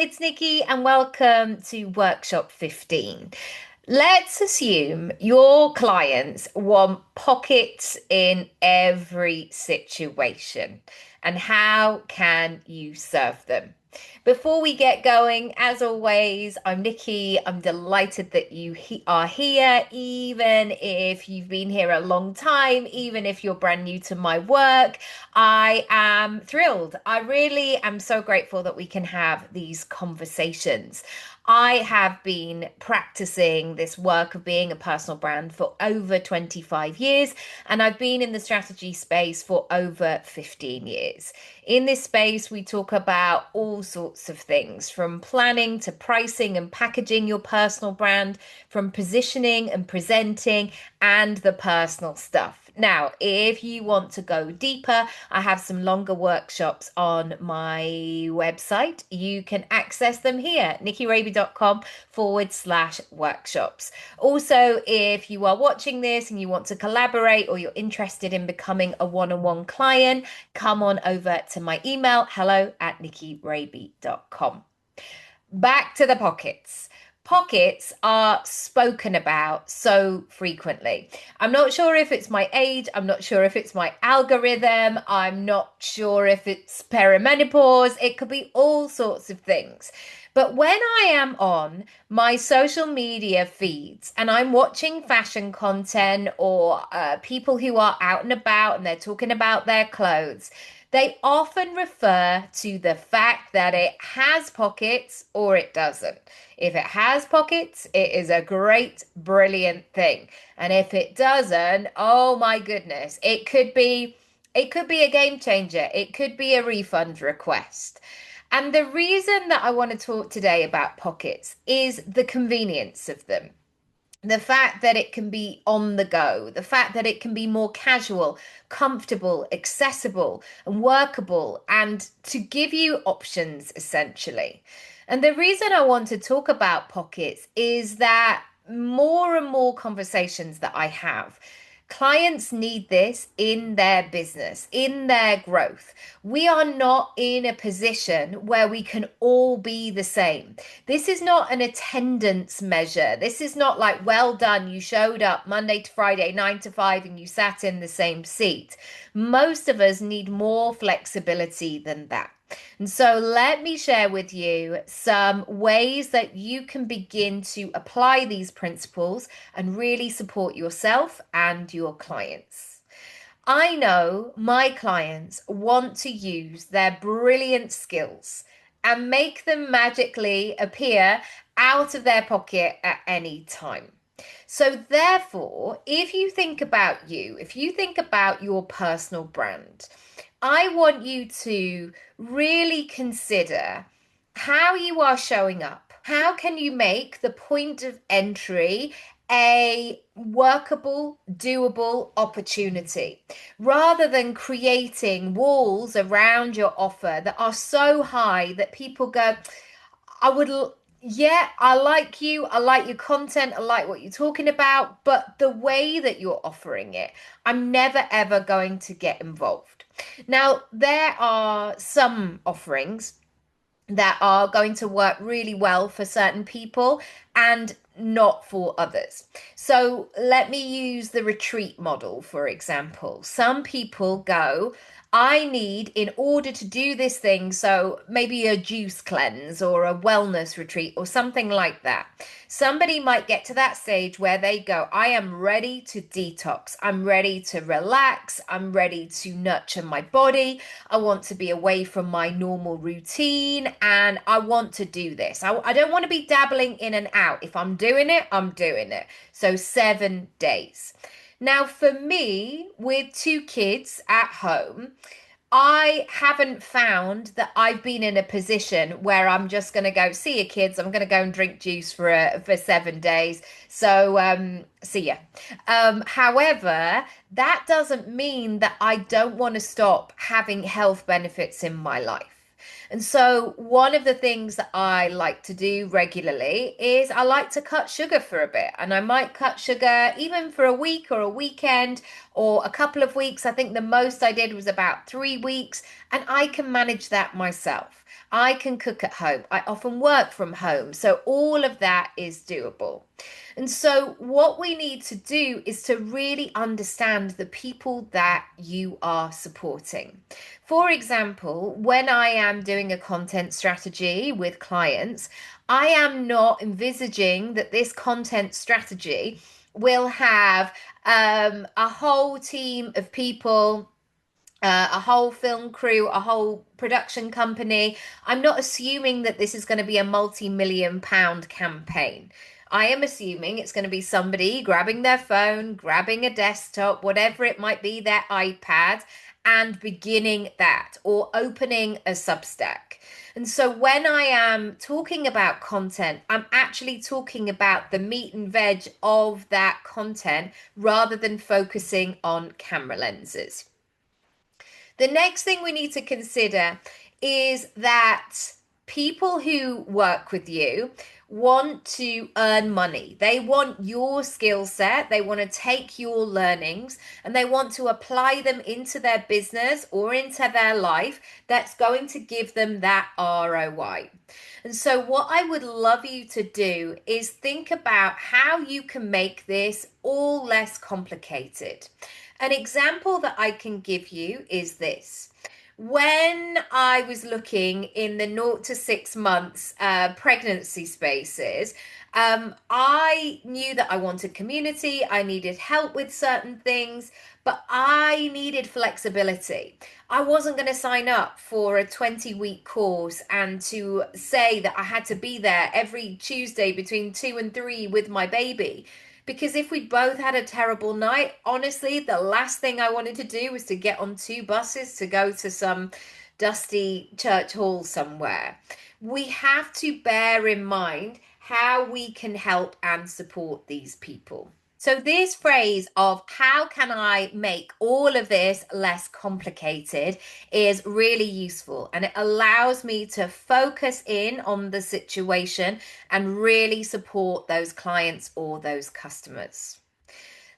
it's Nikki, and welcome to Workshop 15. Let's assume your clients want pockets in every situation. And how can you serve them? Before we get going, as always, I'm Nikki. I'm delighted that you are here, even if you've been here a long time, even if you're brand new to my work. I am thrilled. I really am so grateful that we can have these conversations. I have been practicing this work of being a personal brand for over 25 years, and I've been in the strategy space for over 15 years. In this space, we talk about all sorts of things from planning to pricing and packaging your personal brand, from positioning and presenting, and the personal stuff. Now, if you want to go deeper, I have some longer workshops on my website. You can access them here, nikkiaraby.com/workshops. Also, if you are watching this and you want to collaborate or you're interested in becoming a one-on-one client, come on over to my email, hello@nikkiaraby.com. Back to the pockets. Pockets are spoken about so frequently. I'm not sure if it's my age. I'm not sure if it's my algorithm. I'm not sure if it's perimenopause. It could be all sorts of things. But when I am on my social media feeds and I'm watching fashion content or people who are out and about and they're talking about their clothes, they often refer to the fact that it has pockets or it doesn't. If it has pockets, it is a great, brilliant thing. And if it doesn't, oh my goodness, it could be a game changer. It could be a refund request. And the reason that I want to talk today about pockets is the convenience of them. The fact that it can be on the go, the fact that it can be more casual, comfortable, accessible, and workable, and to give you options essentially. And the reason I want to talk about pockets is that more and more conversations that I have, clients need this in their business, in their growth. We are not in a position where we can all be the same. This is not an attendance measure. This is not like, well done, you showed up Monday to Friday, 9 to 5, and you sat in the same seat. Most of us need more flexibility than that. And so let me share with you some ways that you can begin to apply these principles and really support yourself and your clients. I know my clients want to use their brilliant skills and make them magically appear out of their pocket at any time. So, therefore, if you think about you, if you think about your personal brand, I want you to really consider how you are showing up. How can you make the point of entry a workable, doable opportunity rather than creating walls around your offer that are so high that people go, I would, yeah, I like you. I like your content. I like what you're talking about. But the way that you're offering it, I'm never ever going to get involved. Now, there are some offerings that are going to work really well for certain people and not for others. So let me use the retreat model, for example. Some people go, I need, in order to do this thing, so maybe a juice cleanse or a wellness retreat or something like that. Somebody might get to that stage where they go, I am ready to detox. I'm ready to relax. I'm ready to nurture my body. I want to be away from my normal routine and I want to do this. I don't want to be dabbling in and out. If I'm doing it, I'm doing it. So 7 days. Now, for me, with 2 kids at home, I haven't found that I've been in a position where I'm just going to go, see you kids, I'm going to go and drink juice for 7 days. So see ya. However, that doesn't mean that I don't want to stop having health benefits in my life. And so, one of the things that I like to do regularly is I like to cut sugar for a bit. And I might cut sugar even for a week or a weekend or a couple of weeks. I think the most I did was about 3 weeks. and I can manage that myself. I can cook at home. I often work from home. So all of that is doable. And so, what we need to do is to really understand the people that you are supporting. For example, when I am doing a content strategy with clients, I am not envisaging that this content strategy will have a whole team of people, a whole film crew, a whole production company. I'm not assuming that this is going to be a multi-million pound campaign. I am assuming it's going to be somebody grabbing their phone, grabbing a desktop, whatever it might be, their iPad, and beginning that or opening a Substack. And so when I am talking about content, I'm actually talking about the meat and veg of that content rather than focusing on camera lenses. The next thing we need to consider is that people who work with you want to earn money. They want your skill set, they want to take your learnings, and they want to apply them into their business or into their life that's going to give them that ROI. And so, what I would love you to do is think about how you can make this all less complicated. An example that I can give you is this. When I was looking in the 0 to 6 months pregnancy spaces, I knew that I wanted community, I needed help with certain things, but I needed flexibility. I wasn't going to sign up for a 20-week course and to say that I had to be there every Tuesday between 2 and 3 with my baby. Because if we both had a terrible night, honestly, the last thing I wanted to do was to get on 2 buses to go to some dusty church hall somewhere. We have to bear in mind how we can help and support these people. So, this phrase of how can I make all of this less complicated is really useful, and it allows me to focus in on the situation and really support those clients or those customers.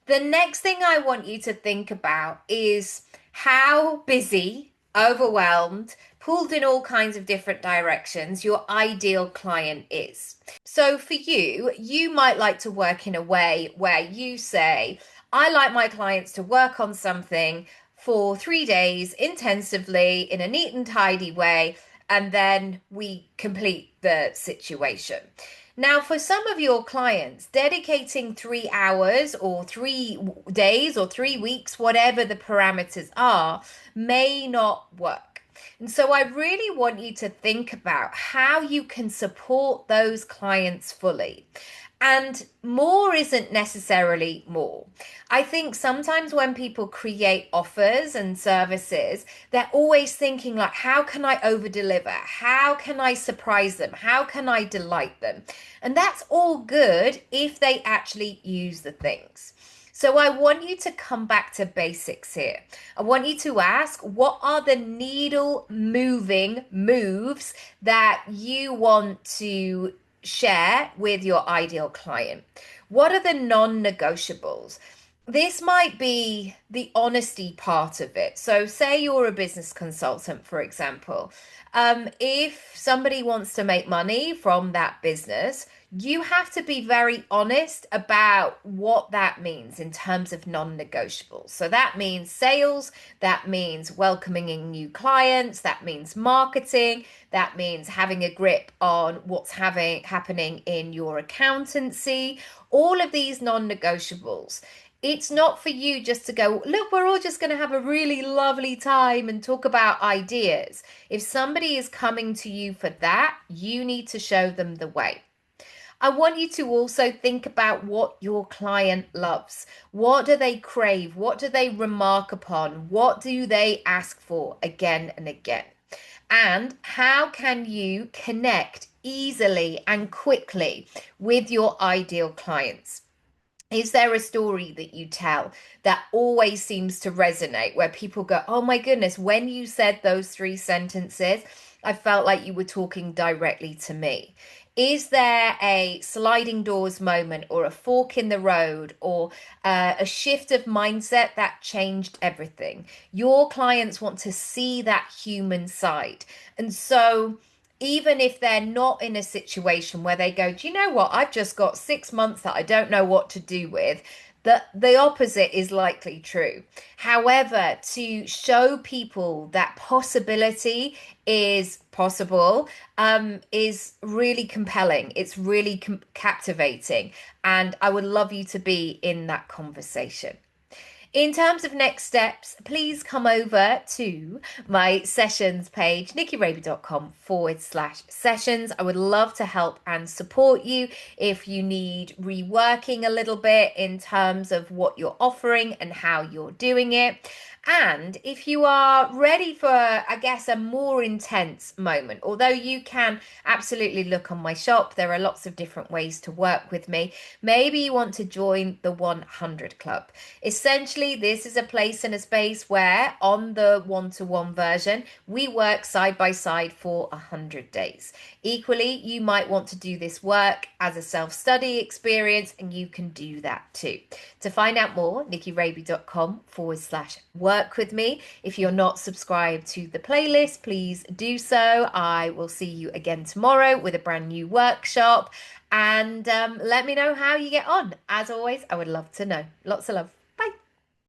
The next thing I want you to think about is how busy, overwhelmed, pulled in all kinds of different directions your ideal client is. So for you, you might like to work in a way where you say, I like my clients to work on something for 3 days intensively in a neat and tidy way, and then we complete the situation. Now, for some of your clients, dedicating 3 hours or 3 days or 3 weeks, whatever the parameters are, may not work. And so I really want you to think about how you can support those clients fully. And more isn't necessarily more. I think sometimes when people create offers and services, they're always thinking like, how can I over deliver? How can I surprise them? How can I delight them? And that's all good if they actually use the things. So I want you to come back to basics here. I want you to ask, what are the needle moving moves that you want to share with your ideal client? What are the non-negotiables? This might be the honesty part of it. So, say you're a business consultant, for example. If somebody wants to make money from that business, you have to be very honest about what that means in terms of non-negotiables. So that means sales, that means welcoming in new clients, that means marketing, that means having a grip on what's happening in your accountancy, all of these non-negotiables. It's not for you just to go, look, we're all just going to have a really lovely time and talk about ideas. If somebody is coming to you for that, you need to show them the way. I want you to also think about what your client loves. What do they crave? What do they remark upon? What do they ask for again and again? And how can you connect easily and quickly with your ideal clients? Is there a story that you tell that always seems to resonate where people go, oh my goodness, when you said those 3 sentences, I felt like you were talking directly to me. Is there a sliding doors moment or a fork in the road or a shift of mindset that changed everything? Your clients want to see that human side. And so, even if they're not in a situation where they go, do you know what? I've just got 6 months that I don't know what to do with. The opposite is likely true. However, to show people that possibility is possible is really compelling. It's really captivating. And I would love you to be in that conversation. In terms of next steps, please come over to my sessions page, nikkiaraby.com/sessions. I would love to help and support you if you need reworking a little bit in terms of what you're offering and how you're doing it. And if you are ready for, I guess, a more intense moment, although you can absolutely look on my shop, there are lots of different ways to work with me. Maybe you want to join the 100 Club. Essentially, this is a place and a space where, on the one-to-one version, we work side by side for 100 days. Equally, you might want to do this work as a self-study experience, and you can do that too. To find out more, nikkiaraby.com/work with me. If you're not subscribed to the playlist, please do so. I will see you again tomorrow with a brand new workshop. And let me know how you get on. As always, I would love to know. Lots of love.